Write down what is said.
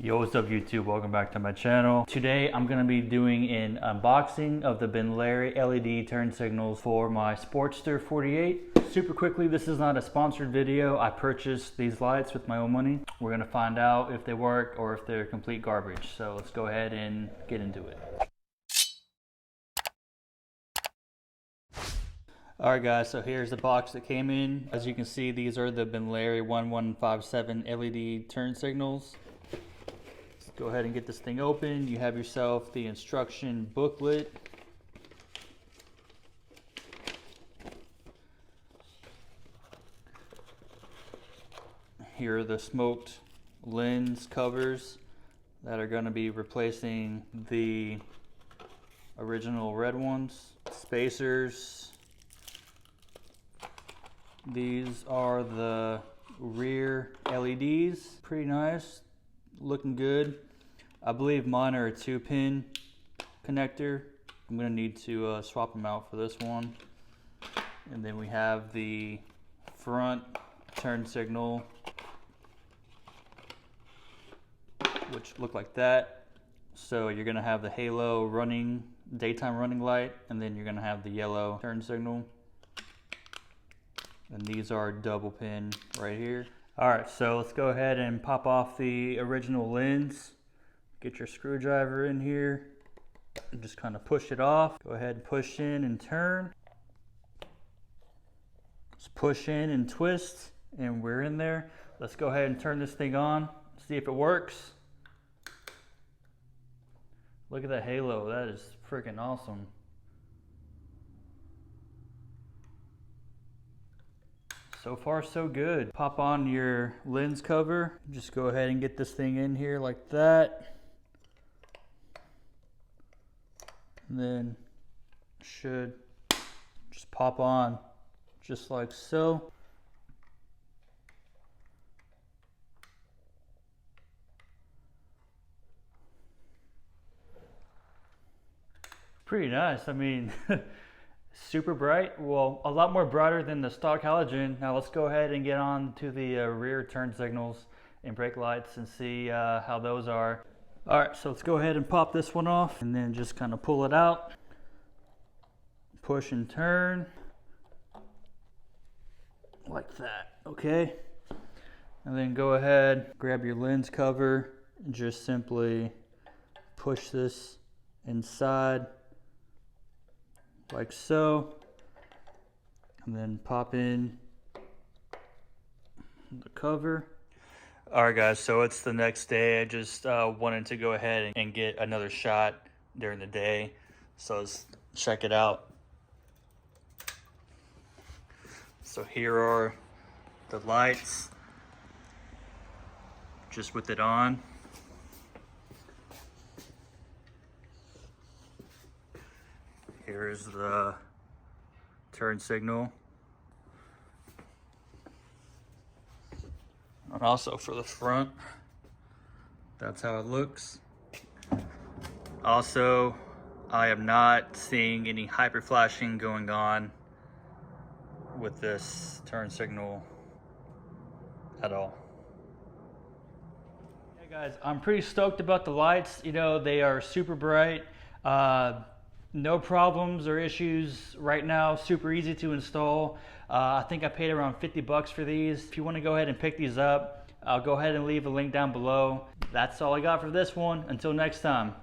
Yo, what's up YouTube? Welcome back to my channel. Today I'm gonna be doing an unboxing of the Benlari LED turn signals for my Sportster 48. Super quickly, this is not a sponsored video. I purchased these lights with my own money. We're gonna find out if they work or if they're complete garbage. So let's go ahead and get into it. Alright guys, so here's the box that came in. As you can see, these are the Benlari 1157 LED turn signals. Let's go ahead and get this thing open. You have yourself the instruction booklet. Here are the smoked lens covers that are going to be replacing the original red ones. Spacers. These are the rear LEDs, pretty nice, looking good. I believe mine are a 2-pin connector. I'm gonna need to swap them out for this one. And then we have the front turn signal, which look like that. So you're gonna have the halo running, daytime running light, and then you're gonna have the yellow turn signal. And these are double pin right here. All right, so let's go ahead and pop off the original lens. Get your screwdriver in here and just kind of push it off. Go ahead and push in and turn. Just push in and twist, and we're in there. Let's go ahead and turn this thing on, see if it works. Look at that halo, that is freaking awesome. So far, so good. Pop on your lens cover. Just go ahead and get this thing in here like that. And then should just pop on just like so. Pretty nice. I mean, super bright. Well, a lot more brighter than the stock halogen. Now let's go ahead and get on to the rear turn signals and brake lights and see how those are. All right, so let's go ahead and pop this one off and then just kind of pull it out. Push and turn like that, okay? And then go ahead, grab your lens cover and just simply push this inside like so, and then pop in the cover. All right guys, so it's the next day. I just wanted to go ahead and get another shot during the day, so let's check it out. So here are the lights, just with it on. Here's the turn signal. And also for the front, that's how it looks. Also, I am not seeing any hyper flashing going on with this turn signal at all. Hey guys, I'm pretty stoked about the lights. You know, they are super bright. No problems or issues right now, super easy to install. I think I paid around 50 bucks for these. If you want to go ahead and pick these up, I'll go ahead and leave a link down below. That's all I got for this one. Until next time.